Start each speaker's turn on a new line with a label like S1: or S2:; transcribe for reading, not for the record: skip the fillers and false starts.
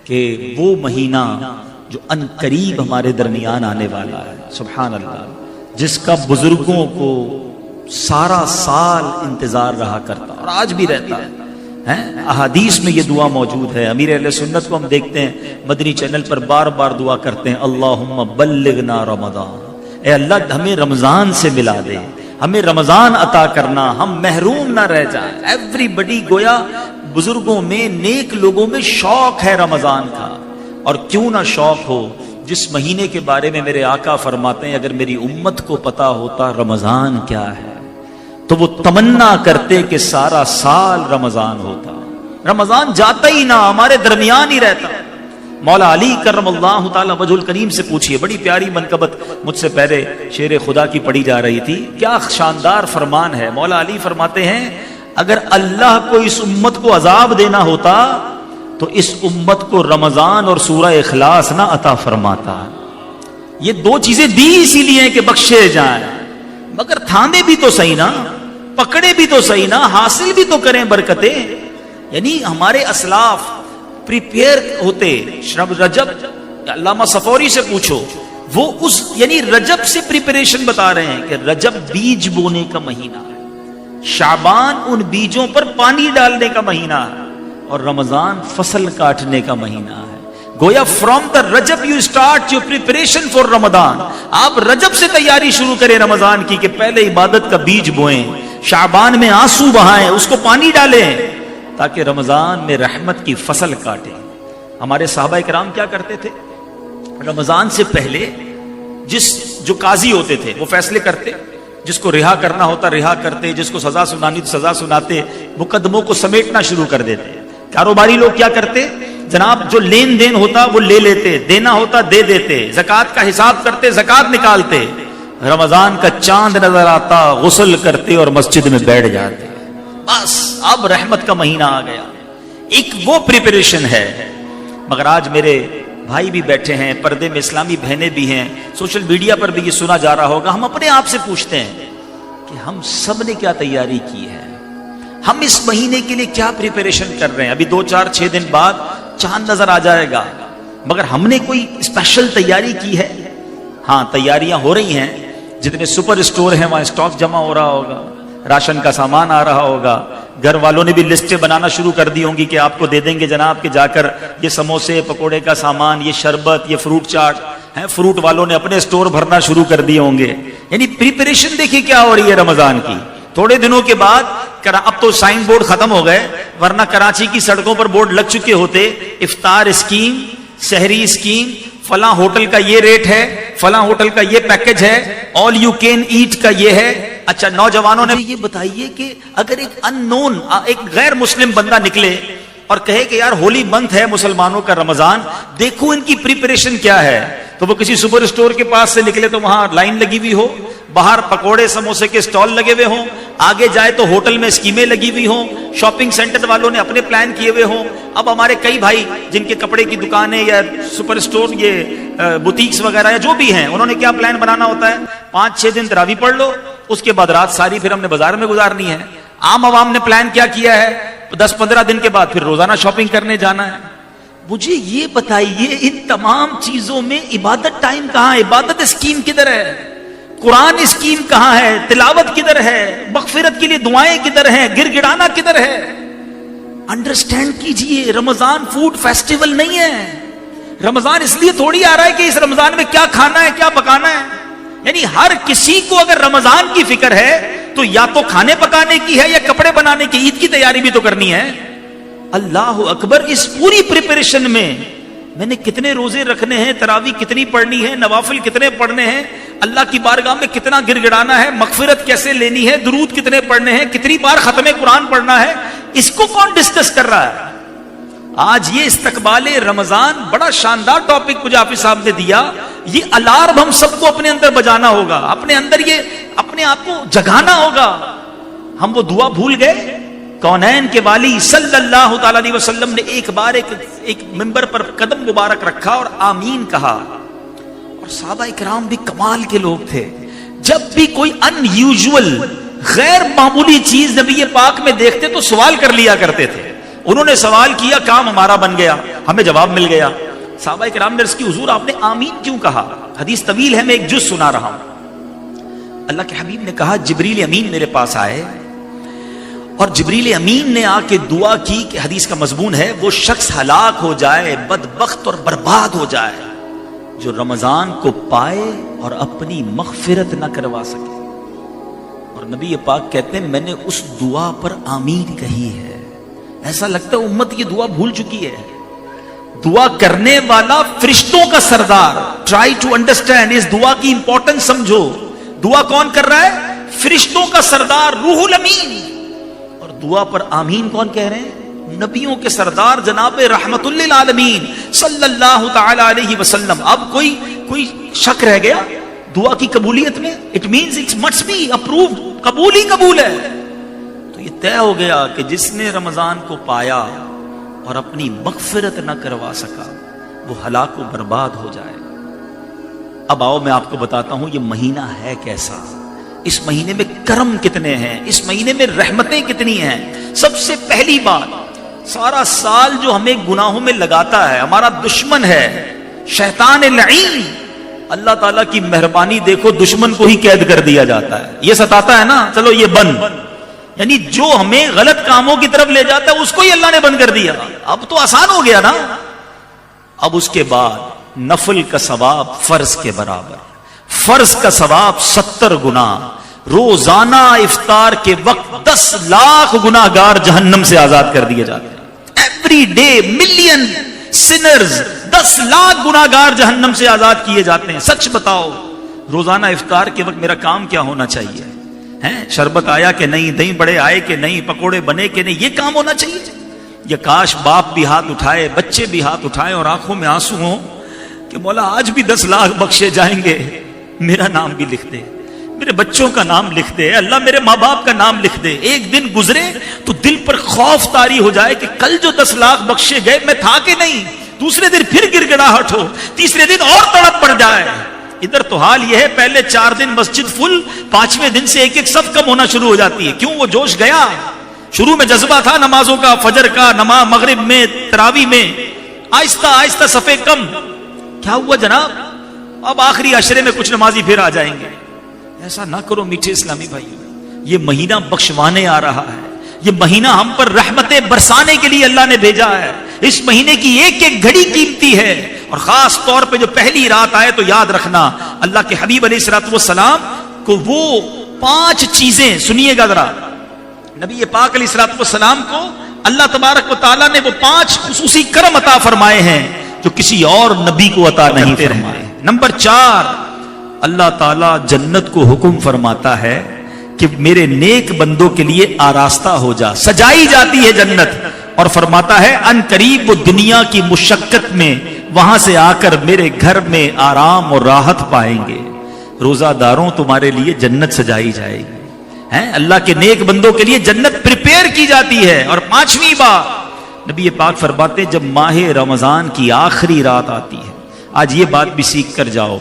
S1: کہ وہ مہینہ جو ان قریب ہمارے درمیان آنے والا ہے، سبحان اللہ، جس کا بزرگوں کو سارا سال انتظار رہا کرتا اور آج بھی رہتا ہے۔ احادیث میں یہ دعا موجود ہے، امیر اہل سنت کو ہم دیکھتے ہیں مدنی چینل پر بار بار دعا کرتے ہیں، اللہم بلغنا رمضان، اے اللہ ہمیں رمضان سے ملا دے، ہمیں رمضان عطا کرنا، ہم محروم نہ رہ جائیں۔ ایوری بڈی، گویا بزرگوں میں، نیک لوگوں میں شوق ہے رمضان کا، اور کیوں نہ شوق ہو، جس مہینے کے بارے میں میرے آقا فرماتے ہیں اگر میری امت کو پتا ہوتا رمضان کیا ہے تو وہ تمنا کرتے کہ سارا سال رمضان ہوتا۔ رمضان جاتا ہی نہ، ہمارے درمیان ہی رہتا۔ مولا علی کرم اللہ تعالی وجہ الکریم سے پوچھئے، بڑی پیاری منقبت مجھ سے پہلے شیر خدا کی پڑھی جا رہی تھی، کیا شاندار فرمان ہے۔ مولا علی فرماتے ہیں اگر اللہ کو اس امت کو عذاب دینا ہوتا تو اس امت کو رمضان اور سورہ اخلاص نہ عطا فرماتا۔ یہ دو چیزیں دی اسی لیے ہیں کہ بخشے جائیں، مگر تھامے بھی تو صحیح نا، پکڑے بھی تو صحیح نا، حاصل بھی تو کریں برکتیں۔ یعنی ہمارے اسلاف پریپیئر ہوتے، رجب، علامہ صفوری سے پوچھو، وہ اس یعنی رجب سے پریپریشن بتا رہے ہیں کہ رجب بیج بونے کا مہینہ ہے، شعبان ان بیجوں پر پانی ڈالنے کا مہینہ ہے، اور رمضان فصل کاٹنے کا مہینہ ہے۔ گویا from the Rajab you start your preparation for Ramadan. آپ رجب سے تیاری شروع کریں رمضان کی کہ پہلے عبادت کا بیج بوئیں، شعبان میں آنسو بہائیں، اس کو پانی ڈالیں تاکہ رمضان میں رحمت کی فصل کاٹیں۔ ہمارے صحابہ کرام کیا کرتے تھے؟ رمضان سے پہلے جو قاضی ہوتے تھے وہ فیصلے کرتے، جس کو رہا کرنا ہوتا رہا کرتے، جس کو سزا سنانی تو سزا سناتے، مقدموں کو سمیٹنا شروع کر دیتے۔ کاروباری لوگ کیا کرتے؟ جناب جو لین دین ہوتا وہ لے لیتے، دینا ہوتا دے دیتے، زکوٰۃ کا حساب کرتے، زکوٰۃ نکالتے۔ رمضان کا چاند نظر آتا، غسل کرتے اور مسجد میں بیٹھ جاتے۔ بس اب رحمت کا مہینہ آ گیا۔ ایک وہ پریپریشن ہے۔ مگر آج میرے بھائی بھی بیٹھے ہیں، پردے میں اسلامی بہنیں بھی ہیں، سوشل میڈیا پر بھی یہ سنا جا رہا ہوگا، ہم اپنے آپ سے پوچھتے ہیں کہ ہم سب نے کیا تیاری کی ہے؟ ہم اس مہینے کے لیے کیا پریپریشن کر رہے ہیں؟ ابھی 2-4-6 دن بعد چاند نظر آ جائے گا، مگر ہم نے کوئی اسپیشل تیاری کی ہے؟ ہاں، تیاریاں ہو رہی ہیں، جتنے سپر اسٹور ہیں وہاں اسٹاک جمع ہو رہا ہوگا، راشن کا سامان آ رہا ہوگا، گھر والوں نے بھی لسٹیں بنانا شروع کر دی ہوں گی کہ آپ کو دے دیں گے جناب کہ جا کر یہ سموسے پکوڑے کا سامان، یہ شربت، یہ فروٹ چاٹ ہے، فروٹ والوں نے اپنے اسٹور بھرنا شروع کر دیے ہوں گے۔ یعنی پریپریشن دیکھیے کیا ہو رہی ہے رمضان کی۔ تھوڑے دنوں کے بعد اب تو سائن بورڈ ختم ہو گئے، ورنہ کراچی کی سڑکوں پر بورڈ لگ چکے ہوتے، افطار اسکیم، سحری اسکیم، فلاں ہوٹل کا یہ ریٹ ہے، فلاں ہوٹل کا یہ پیکج ہے، آل یو کین ایٹ کا یہ ہے۔ اچھا، نوجوانوں نے یہ بتائیے کہ اگر ایک ان نون، ایک غیر مسلم بندہ نکلے اور کہے کہ یار ہولی منتھ ہے مسلمانوں کا رمضان، دیکھو ان کی پریپریشن کیا ہے، تو وہ کسی سپر اسٹور کے پاس سے نکلے تو وہاں لائن لگی ہوئی ہو، باہر پکوڑے سموسے کے سٹال لگے ہوئے ہوں، آگے جائے تو ہوٹل میں اسکیمیں لگی ہوئی ہوں، شاپنگ سینٹر والوں نے اپنے پلان کیے ہوئے ہوں۔ اب ہمارے کئی بھائی جن کے کپڑے کی دکانیں یا سپر اسٹور، یہ بوتیکس وغیرہ یا جو بھی ہیں، انہوں نے کیا پلان بنانا ہوتا ہے؟ 5-6 دن تراویح پڑھ لو، اس کے بعد رات ساری پھر ہم نے بازار میں گزارنی ہے۔ عام عوام نے پلان کیا ہے؟ 10-15 دن کے بعد پھر روزانہ شاپنگ کرنے جانا ہے۔ مجھے یہ بتائیے ان تمام چیزوں میں عبادت ٹائم کہاں ہے؟ عبادت اسکیم کدھر ہے؟ قرآن اسکیم کہاں ہے؟ تلاوت کدھر ہے؟ مغفرت کے لیے دعائیں کدھر ہیں؟ گر گڑانا کدھر ہے؟ انڈرسٹینڈ کیجئے، رمضان فوڈ فیسٹیول نہیں ہے۔ رمضان اس لیے تھوڑی آ رہا ہے کہ اس رمضان میں کیا کھانا ہے، کیا پکانا ہے۔ یعنی ہر کسی کو اگر رمضان کی فکر ہے تو یا تو کھانے پکانے کی ہے یا کپڑے بنانے کی، عید کی تیاری بھی تو کرنی ہے۔ اللہ اکبر، اس پوری پریپریشن میں نے کتنے روزے رکھنے ہیں، تراویح کتنی پڑھنی ہے، نوافل کتنے پڑھنے ہیں، اللہ کی بارگاہ میں کتنا گر گڑانا ہے، مغفرت کیسے لینی ہے، درود کتنے پڑھنے ہیں، کتنی بار ختم قرآن پڑھنا ہے، اس کو کون ڈسکس کر رہا ہے؟ آج یہ استقبال رمضان بڑا شاندار ٹاپک مجھے حافظ صاحب نے دیا۔ یہ الارم ہم سب کو اپنے اندر بجانا ہوگا، اپنے اندر یہ اپنے آپ کو جگانا ہوگا۔ ہم وہ دعا بھول گئے؟ کونین کے والی صلی اللہ تعالی علیہ وسلم نے ایک بار ایک منبر پر قدم مبارک رکھا اور آمین کہا، اور صحابہ اکرام بھی کمال کے لوگ تھے۔ جب بھی کوئی ان یوزول غیر معمولی چیز نبی پاک میں دیکھتے تو سوال کر لیا کرتے تھے۔ انہوں نے سوال کیا، کام ہمارا بن گیا، ہمیں جواب مل گیا. صحابہ کرام نے عرض کی حضور آپ نے آمین کیوں کہا؟ حدیث طویل ہے، میں ایک جز سنا رہا ہوں. اللہ کے حبیب نے کہا جبریل امین میرے پاس آئے اور جبریل امین نے آ کے دعا کی کہ حدیث کا مضمون ہے وہ شخص ہلاک ہو جائے، بدبخت اور برباد ہو جائے جو رمضان کو پائے اور اپنی مغفرت نہ کروا سکے. اور نبی پاک کہتے ہیں میں نے اس دعا پر آمین کہی ہے. ایسا لگتا ہے امت یہ دعا بھول چکی ہے. دعا کرنے والا فرشتوں کا سردار. ٹرائی ٹو انڈرسٹینڈ اس دعا کی امپورٹنس سمجھو. دعا کون کر رہا ہے؟ فرشتوں کا سردار روح الامین. اور دعا پر آمین کون کہہ رہے ہیں؟ نبیوں کے سردار جناب رحمت للعالمین صلی اللہ تعالی علیہ وسلم. اب کوئی شک رہ گیا دعا کی قبولیت میں؟ It means it must be approved. قبول ہی قبول ہے. تو یہ طے ہو گیا کہ جس نے رمضان کو پایا اور اپنی مغفرت نہ کروا سکا وہ ہلاک و برباد ہو جائے. اب آؤ میں آپ کو بتاتا ہوں یہ مہینہ ہے کیسا. اس مہینے میں کرم کتنے ہیں، اس مہینے میں رحمتیں کتنی ہیں. سب سے پہلی بات، سارا سال جو ہمیں گناہوں میں لگاتا ہے ہمارا دشمن ہے شیطان لعین. اللہ تعالیٰ کی مہربانی دیکھو دشمن کو ہی قید کر دیا جاتا ہے. یہ ستاتا ہے نا، چلو یہ بند، یعنی جو ہمیں غلط کاموں کی طرف لے جاتا ہے اس کو ہی اللہ نے بند کر دیا. اب تو آسان ہو گیا نا. اب اس کے بعد نفل کا ثواب فرض کے برابر، فرض کا ثواب 70 گنا. روزانہ افطار کے وقت 10 لاکھ گناہگار جہنم سے آزاد کر دیے جاتے ہیں. Every day million sinners, 10 lakh گناہگار جہنم سے آزاد کیے جاتے ہیں. سچ بتاؤ روزانہ افطار کے وقت میرا کام کیا ہونا چاہیے؟ شربت آیا کہ نہیں، دہی بڑے آئے کہ نہیں، پکوڑے بنے کہ نہیں، یہ کام ہونا چاہیے. یہ کاش باپ بھی ہاتھ اٹھائے، بچے بھی ہاتھ اٹھائے اور آنکھوں میں آنسو ہوں کہ مولا آج بھی 10 لاکھ بخشے جائیں گے، میرا نام بھی لکھ دے، میرے بچوں کا نام لکھ دے، اللہ میرے ماں باپ کا نام لکھ دے. ایک دن گزرے تو دل پر خوف طاری ہو جائے کہ کل جو 10 لاکھ بخشے گئے میں تھا کہ نہیں. دوسرے دن پھر گر گڑاہٹ ہو، تیسرے دن اور تڑپ پڑ جائے. ادھر تو حال یہ ہے پہلے 4 دن مسجد فل، 5ویں دن سے ایک ایک صف کم ہونا شروع ہو جاتی ہے. کیوں؟ وہ جوش گیا. شروع میں جذبہ تھا نمازوں کا، فجر کا، نماز مغرب میں، تراویح میں، آہستہ آہستہ صفیں کم. کیا ہوا جناب؟ اب آخری عشرے میں کچھ نمازی پھر آ جائیں گے. ایسا نہ کرو میٹھے اسلامی بھائیو. یہ مہینہ بخشوانے آ رہا ہے، یہ مہینہ ہم پر رحمتیں برسانے کے لیے اللہ نے بھیجا ہے. اس مہینے کی ایک ایک گھڑی قیمتی ہے. اور خاص طور پہ جو پہلی رات آئے تو یاد رکھنا اللہ کے حبیب علیہ الصلوۃ والسلام کو وہ 5 چیزیں، سنیے گا ذرا، نبی پاک علیہ الصلوۃ والسلام کو اللہ تبارک و تعالیٰ نے وہ 5 خصوصی کرم عطا فرمائے ہیں جو کسی اور نبی کو عطا نہیں فرمائے. نمبر 4، اللہ تعالیٰ جنت کو حکم فرماتا ہے کہ میرے نیک بندوں کے لیے آراستہ ہو جا، سجائی جاتی ہے جنت، اور فرماتا ہے ان قریب وہ دنیا کی مشقت میں وہاں سے آ کر میرے گھر میں آرام اور راحت پائیں گے. روزہ داروں تمہارے لیے جنت سجائی جائے گی. اللہ کے نیک بندوں کے لیے جنت پریپیئر کی جاتی ہے. اور 5ویں بات نبی پاک فرماتے جب ماہ رمضان کی آخری رات آتی ہے، آج یہ بات بھی سیکھ کر جاؤ